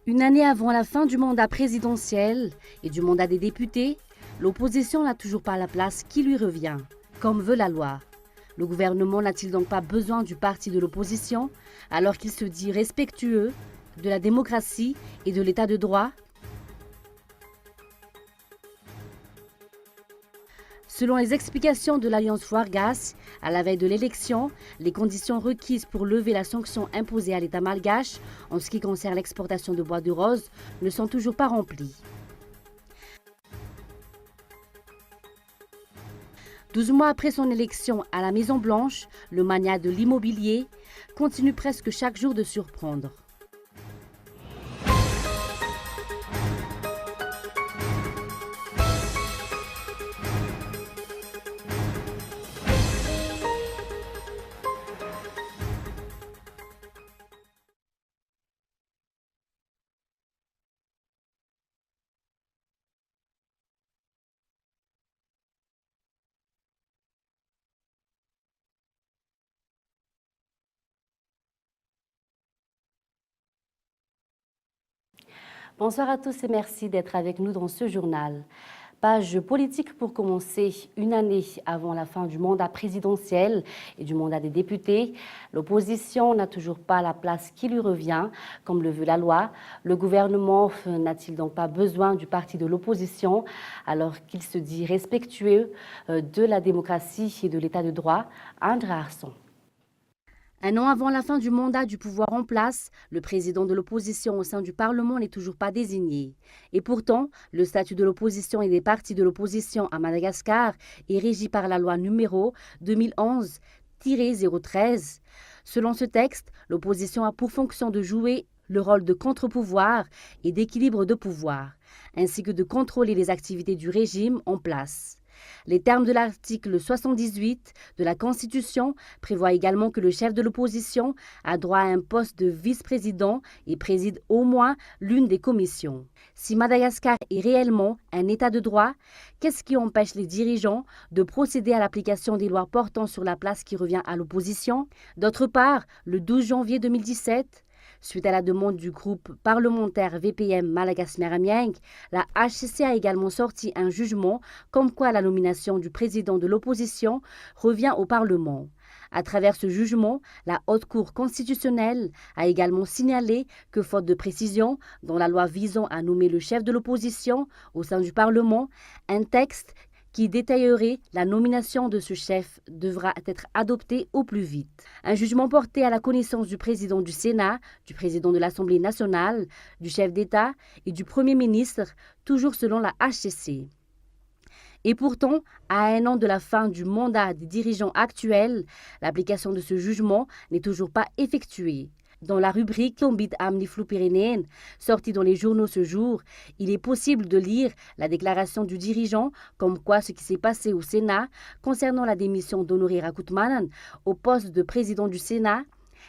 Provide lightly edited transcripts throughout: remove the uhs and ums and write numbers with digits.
Une année avant la fin du mandat présidentiel et du mandat des députés, l'opposition n'a toujours pas la place qui lui revient, comme veut la loi. Le gouvernement n'a-t-il donc pas besoin du parti de l'opposition alors qu'il se dit respectueux de la démocratie et de l'état de droit? Selon les explications de l'Alliance Fouargas, à la veille de l'élection, les conditions requises pour lever la sanction imposée à l'État malgache en ce qui concerne l'exportation de bois de rose ne sont toujours pas remplies. 12 mois après son élection à la Maison-Blanche, le magnat de l'immobilier continue presque chaque jour de surprendre. Bonsoir à tous et merci d'être avec nous dans ce journal. Page politique pour commencer. Une année avant la fin du mandat présidentiel et du mandat des députés, l'opposition n'a toujours pas la place qui lui revient, comme le veut la loi. Le gouvernement n'a-t-il donc pas besoin du parti de l'opposition alors qu'il se dit respectueux de la démocratie et de l'état de droit? André Arson. Un an avant la fin du mandat du pouvoir en place, le président de l'opposition au sein du Parlement n'est toujours pas désigné. Et pourtant, le statut de l'opposition et des partis de l'opposition à Madagascar est régi par la loi numéro 2011-013. Selon ce texte, l'opposition a pour fonction de jouer le rôle de contre-pouvoir et d'équilibre de pouvoir, ainsi que de contrôler les activités du régime en place. Les termes de l'article 78 de la Constitution prévoient également que le chef de l'opposition a droit à un poste de vice-président et préside au moins l'une des commissions. Si Madagascar est réellement un État de droit, qu'est-ce qui empêche les dirigeants de procéder à l'application des lois portant sur la place qui revient à l'opposition? D'autre part, le 12 janvier 2017, suite à la demande du groupe parlementaire VPM Malagasy-Maramieng, la HCC a également sorti un jugement comme quoi la nomination du président de l'opposition revient au Parlement. À travers ce jugement, la Haute Cour constitutionnelle a également signalé que, faute de précision dans la loi visant à nommer le chef de l'opposition au sein du Parlement, un texte qui détaillerait la nomination de ce chef devra être adopté au plus vite. Un jugement porté à la connaissance du président du Sénat, du président de l'Assemblée nationale, du chef d'État et du Premier ministre, toujours selon la HCC. Et pourtant, à un an de la fin du mandat des dirigeants actuels, l'application de ce jugement n'est toujours pas effectuée. Dans la rubrique Tombit Amni Floupirinen, sortie dans les journaux ce jour, il est possible de lire la déclaration du dirigeant comme quoi ce qui s'est passé au Sénat concernant la démission d'Honoré Rakutmanan au poste de président du Sénat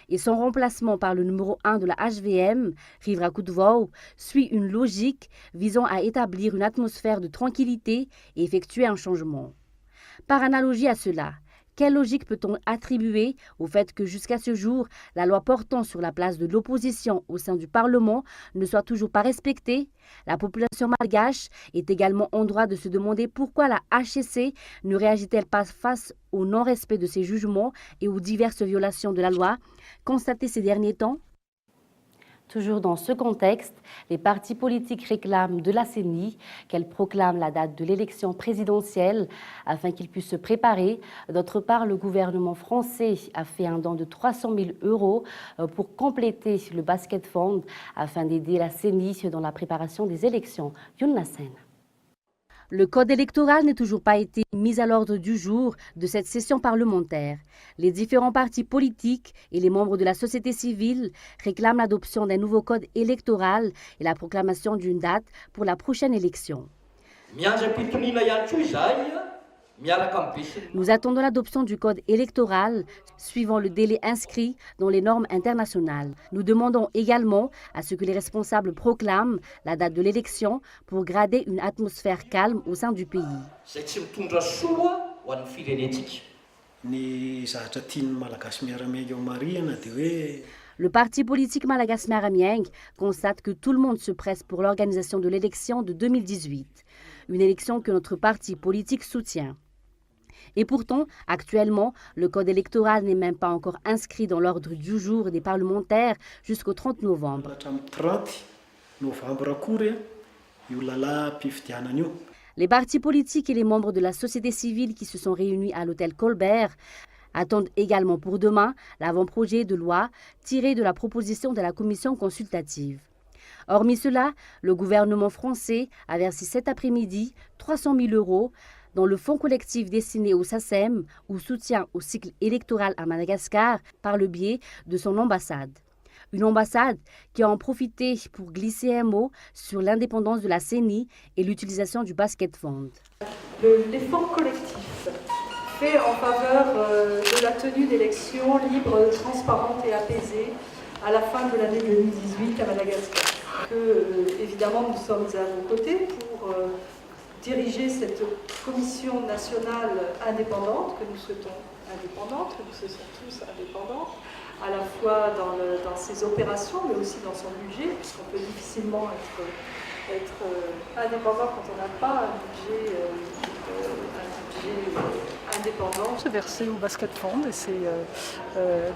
et son remplacement par le numéro 1 de la HVM, Riv Rakutvou, suit une logique visant à établir une atmosphère de tranquillité et effectuer un changement. Par analogie à cela, quelle logique peut-on attribuer au fait que jusqu'à ce jour, la loi portant sur la place de l'opposition au sein du Parlement ne soit toujours pas respectée? La population malgache est également en droit de se demander pourquoi la HCC ne réagit-elle pas face au non-respect de ses jugements et aux diverses violations de la loi constatées ces derniers temps? Toujours dans ce contexte, les partis politiques réclament de la CENI qu'elle proclame la date de l'élection présidentielle afin qu'ils puissent se préparer. D'autre part, le gouvernement français a fait un don de 300 000 € pour compléter le basket fund afin d'aider la CENI dans la préparation des élections. Youn Nassen. Le code électoral n'a toujours pas été mis à l'ordre du jour de cette session parlementaire. Les différents partis politiques et les membres de la société civile réclament l'adoption d'un nouveau code électoral et la proclamation d'une date pour la prochaine élection. Nous attendons l'adoption du code électoral suivant le délai inscrit dans les normes internationales. Nous demandons également à ce que les responsables proclament la date de l'élection pour grader une atmosphère calme au sein du pays. Le parti politique Malagas Maramieng constate que tout le monde se presse pour l'organisation de l'élection de 2018, une élection que notre parti politique soutient. Et pourtant, actuellement, le code électoral n'est même pas encore inscrit dans l'ordre du jour des parlementaires jusqu'au 30 novembre. Les partis politiques et les membres de la société civile qui se sont réunis à l'hôtel Colbert attendent également pour demain l'avant-projet de loi tiré de la proposition de la commission consultative. Hormis cela, le gouvernement français a versé cet après-midi 300 000 € dans le fonds collectif destiné au SACEM ou soutien au cycle électoral à Madagascar par le biais de son ambassade. Une ambassade qui a en profité pour glisser un mot sur l'indépendance de la CENI et l'utilisation du basket fund. L'effort collectif fait en faveur de la tenue d'élections libres, transparentes et apaisées à la fin de l'année 2018 à Madagascar. Évidemment, nous sommes à vos côtés pour diriger cette commission nationale indépendante, que nous souhaitons indépendante, que nous souhaitons tous indépendante, à la fois dans ses opérations, mais aussi dans son budget, puisqu'on peut difficilement être indépendant quand on n'a pas un budget indépendant. C'est versé au basket fund et c'est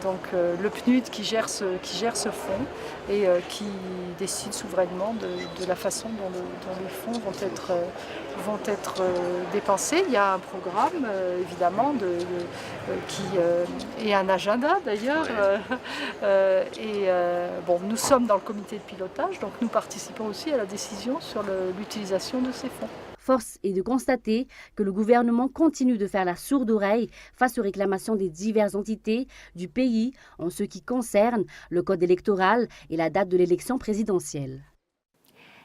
donc le PNUD qui gère ce fonds et qui décide souverainement de la façon dont les fonds vont être dépensés. Il y a un programme évidemment et un agenda d'ailleurs. Nous sommes dans le comité de pilotage, donc nous participons aussi à la décision sur l'utilisation de ces fonds. Force est de constater que le gouvernement continue de faire la sourde oreille face aux réclamations des diverses entités du pays en ce qui concerne le code électoral et la date de l'élection présidentielle.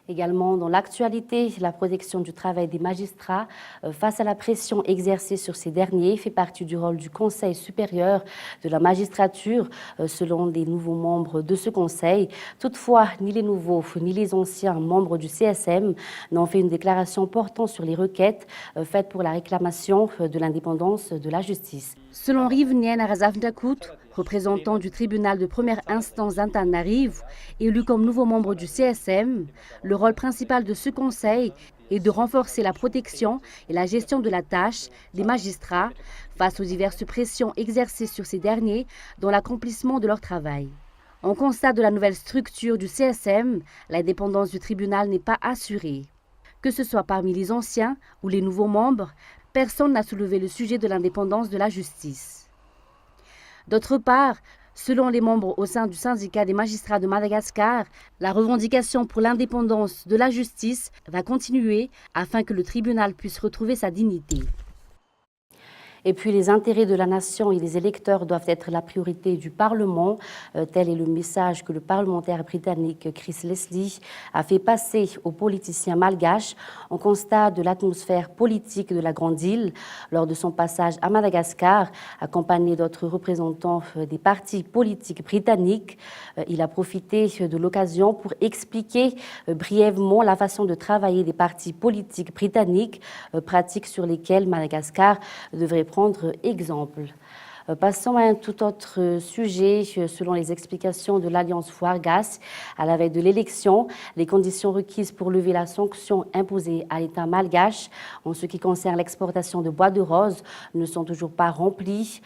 Également dans l'actualité, la protection du travail des magistrats face à la pression exercée sur ces derniers fait partie du rôle du Conseil supérieur de la magistrature selon les nouveaux membres de ce conseil. Toutefois, ni les nouveaux ni les anciens membres du CSM n'ont fait une déclaration portant sur les requêtes faites pour la réclamation de l'indépendance de la justice. Selon Rivnien Arazavndakut, représentant du tribunal de première instance d'Antananarivo, élu comme nouveau membre du CSM, le rôle principal de ce conseil est de renforcer la protection et la gestion de la tâche des magistrats face aux diverses pressions exercées sur ces derniers dans l'accomplissement de leur travail. En constat de la nouvelle structure du CSM, l'indépendance du tribunal n'est pas assurée. Que ce soit parmi les anciens ou les nouveaux membres, personne n'a soulevé le sujet de l'indépendance de la justice. D'autre part, selon les membres au sein du syndicat des magistrats de Madagascar, la revendication pour l'indépendance de la justice va continuer afin que le tribunal puisse retrouver sa dignité. Et puis les intérêts de la nation et des électeurs doivent être la priorité du Parlement. Tel est le message que le parlementaire britannique Chris Leslie a fait passer aux politiciens malgaches en constat de l'atmosphère politique de la Grande Île lors de son passage à Madagascar, accompagné d'autres représentants des partis politiques britanniques. Il a profité de l'occasion pour expliquer brièvement la façon de travailler des partis politiques britanniques, pratiques sur lesquelles Madagascar devrait prendre exemple. Passons à un tout autre sujet. Selon les explications de l'Alliance Fuargas, à la veille de l'élection, les conditions requises pour lever la sanction imposée à l'État malgache en ce qui concerne l'exportation de bois de rose ne sont toujours pas remplies.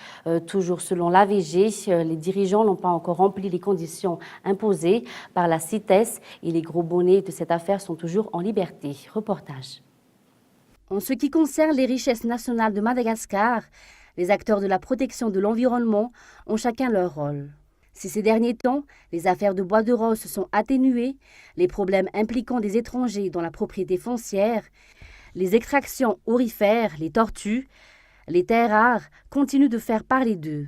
Toujours selon l'AVG, les dirigeants n'ont pas encore rempli les conditions imposées par la CITES et les gros bonnets de cette affaire sont toujours en liberté. Reportage. En ce qui concerne les richesses nationales de Madagascar, les acteurs de la protection de l'environnement ont chacun leur rôle. Si ces derniers temps, les affaires de bois de rose se sont atténuées, les problèmes impliquant des étrangers dans la propriété foncière, les extractions aurifères, les tortues, les terres rares continuent de faire parler d'eux.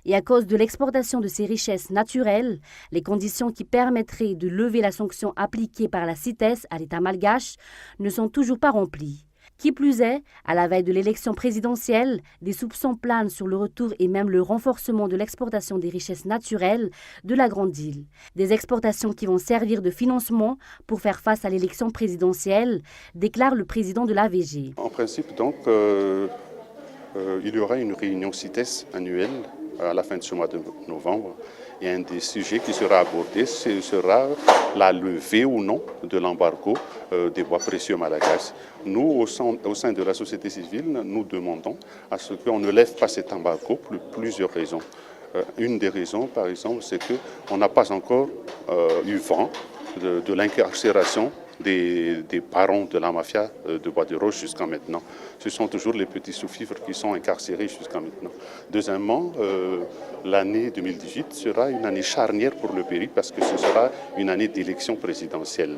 Et à cause de l'exportation de ces richesses naturelles, les conditions qui permettraient de lever la sanction appliquée par la CITES à l'État malgache ne sont toujours pas remplies. Qui plus est, à la veille de l'élection présidentielle, des soupçons planent sur le retour et même le renforcement de l'exportation des richesses naturelles de la Grande Île. Des exportations qui vont servir de financement pour faire face à l'élection présidentielle, déclare le président de l'AVG. En principe, donc, il y aura une réunion CITES annuelle à la fin de ce mois de novembre Et un des sujets qui sera abordé, ce sera la levée ou non de l'embargo des bois précieux malagasy. Nous, au sein de la société civile, nous demandons à ce qu'on ne lève pas cet embargo pour plusieurs raisons. Une des raisons, par exemple, c'est qu'on n'a pas encore eu vent de l'incarcération des barons de la mafia de Bois de Rose jusqu'à maintenant. Ce sont toujours les petits sous-fifres qui sont incarcérés jusqu'à maintenant. Deuxièmement, l'année 2018 sera une année charnière pour le pays parce que ce sera une année d'élection présidentielle.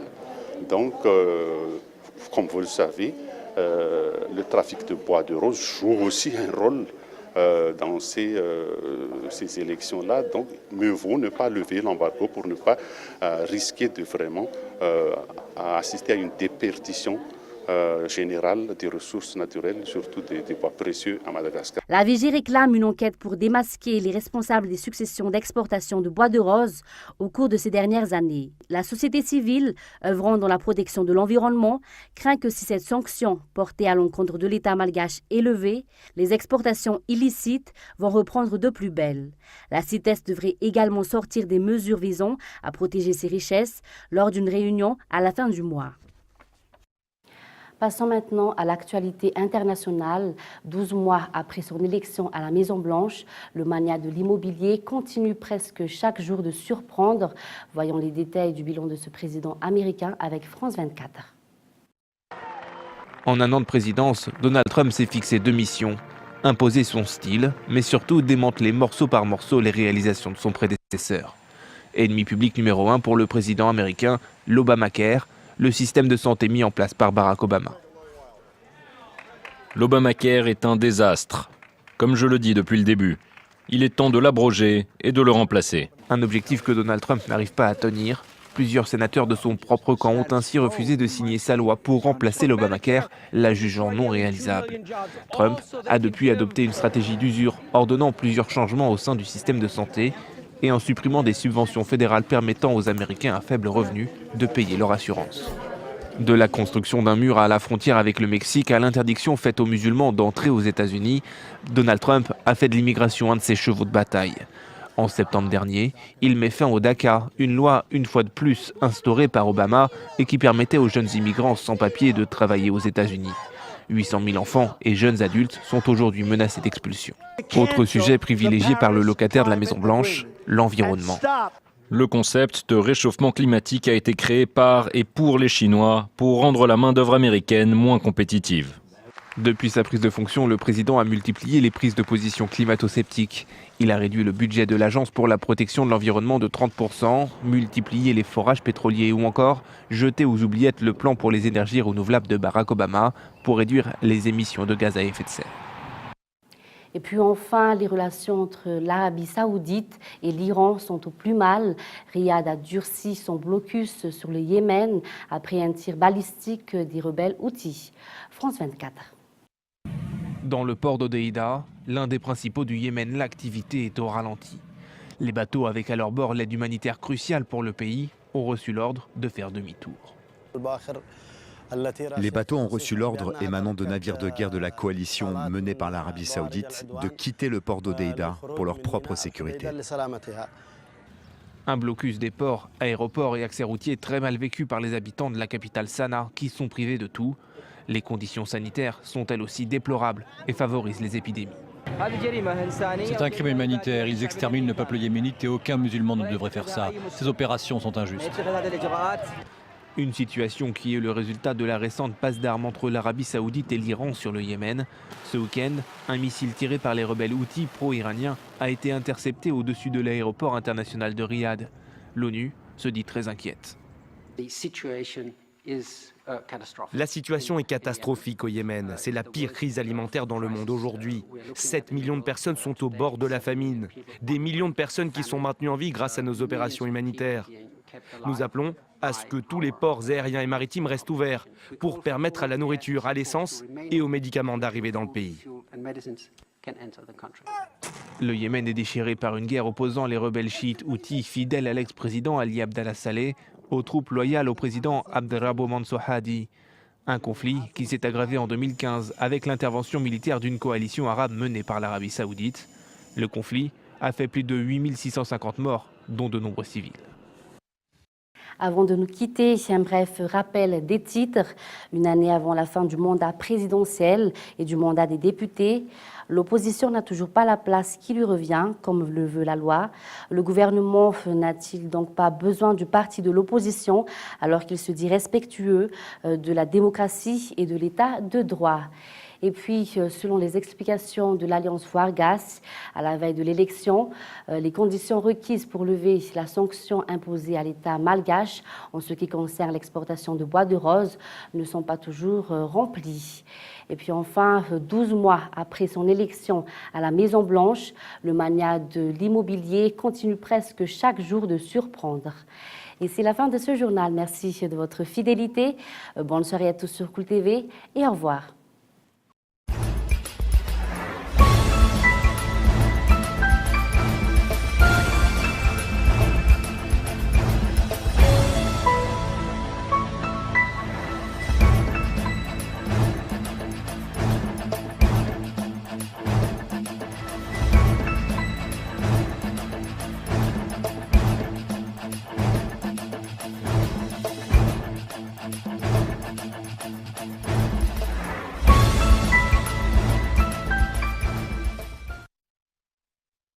Donc, comme vous le savez, le trafic de Bois de Rose joue aussi un rôle dans ces élections-là. Donc, mieux vaut ne pas lever l'embargo pour ne pas risquer de vraiment assister à une déperdition générale des ressources naturelles, surtout des bois précieux à Madagascar. La Vigie réclame une enquête pour démasquer les responsables des successions d'exportation de bois de rose au cours de ces dernières années. La société civile, œuvrant dans la protection de l'environnement, craint que si cette sanction portée à l'encontre de l'État malgache est levée, les exportations illicites vont reprendre de plus belle. La CITES devrait également sortir des mesures visant à protéger ses richesses lors d'une réunion à la fin du mois. Passons maintenant à l'actualité internationale. 12 mois après son élection à la Maison-Blanche, le magnat de l'immobilier continue presque chaque jour de surprendre. Voyons les détails du bilan de ce président américain avec France 24. En un an de présidence, Donald Trump s'est fixé 2 missions. Imposer son style, mais surtout démanteler morceau par morceau les réalisations de son prédécesseur. Ennemi public numéro 1 pour le président américain, l'Obamacare, le système de santé mis en place par Barack Obama. L'Obamacare est un désastre. Comme je le dis depuis le début, il est temps de l'abroger et de le remplacer. Un objectif que Donald Trump n'arrive pas à tenir. Plusieurs sénateurs de son propre camp ont ainsi refusé de signer sa loi pour remplacer l'Obamacare, la jugeant non réalisable. Trump a depuis adopté une stratégie d'usure, ordonnant plusieurs changements au sein du système de santé et en supprimant des subventions fédérales permettant aux Américains à faible revenu de payer leur assurance. De la construction d'un mur à la frontière avec le Mexique à l'interdiction faite aux musulmans d'entrer aux États-Unis, Donald Trump a fait de l'immigration un de ses chevaux de bataille. En septembre dernier, il met fin au DACA, une loi une fois de plus instaurée par Obama et qui permettait aux jeunes immigrants sans papier de travailler aux États-Unis. 800 000 enfants et jeunes adultes sont aujourd'hui menacés d'expulsion. Autre sujet privilégié par le locataire de la Maison-Blanche, l'environnement. Le concept de réchauffement climatique a été créé par et pour les Chinois pour rendre la main-d'œuvre américaine moins compétitive. Depuis sa prise de fonction, le président a multiplié les prises de position climato-sceptiques. Il a réduit le budget de l'Agence pour la protection de l'environnement de 30%, multiplié les forages pétroliers ou encore jeté aux oubliettes le plan pour les énergies renouvelables de Barack Obama pour réduire les émissions de gaz à effet de serre. Et puis enfin, les relations entre l'Arabie saoudite et l'Iran sont au plus mal. Riyad a durci son blocus sur le Yémen après un tir balistique des rebelles Houthis. France 24. Dans le port d'Hodeïda, l'un des principaux du Yémen, l'activité est au ralenti. Les bateaux avec à leur bord l'aide humanitaire cruciale pour le pays ont reçu l'ordre de faire demi-tour. Les bateaux ont reçu l'ordre émanant de navires de guerre de la coalition menée par l'Arabie saoudite de quitter le port d'Hodeïda pour leur propre sécurité. Un blocus des ports, aéroports et accès routiers très mal vécu par les habitants de la capitale Sanaa qui sont privés de tout. Les conditions sanitaires sont elles aussi déplorables et favorisent les épidémies. C'est un crime humanitaire, ils exterminent le peuple yéménite et aucun musulman ne devrait faire ça. Ces opérations sont injustes. Une situation qui est le résultat de la récente passe d'armes entre l'Arabie saoudite et l'Iran sur le Yémen. Ce week-end, un missile tiré par les rebelles Houthis pro-iraniens a été intercepté au-dessus de l'aéroport international de Riyad. L'ONU se dit très inquiète. La situation est catastrophique au Yémen. C'est la pire crise alimentaire dans le monde aujourd'hui. 7 millions de personnes sont au bord de la famine. Des millions de personnes qui sont maintenues en vie grâce à nos opérations humanitaires. Nous appelons à ce que tous les ports aériens et maritimes restent ouverts pour permettre à la nourriture, à l'essence et aux médicaments d'arriver dans le pays. Le Yémen est déchiré par une guerre opposant les rebelles chiites Houthis fidèles à l'ex-président Ali Abdallah Saleh aux troupes loyales au président Abderrabo Mansour Hadi. Un conflit qui s'est aggravé en 2015 avec l'intervention militaire d'une coalition arabe menée par l'Arabie saoudite. Le conflit a fait plus de 8650 morts, dont de nombreux civils. Avant de nous quitter, un bref rappel des titres. Une année avant la fin du mandat présidentiel et du mandat des députés, l'opposition n'a toujours pas la place qui lui revient, comme le veut la loi. Le gouvernement n'a-t-il donc pas besoin du parti de l'opposition alors qu'il se dit respectueux de la démocratie et de l'état de droit? Et puis, selon les explications de l'Alliance Vargas, à la veille de l'élection, les conditions requises pour lever la sanction imposée à l'État malgache en ce qui concerne l'exportation de bois de rose ne sont pas toujours remplies. Et puis enfin, 12 mois après son élection à la Maison-Blanche, le mania de l'immobilier continue presque chaque jour de surprendre. Et c'est la fin de ce journal. Merci de votre fidélité. Bonne soirée à tous sur Cool TV et au revoir.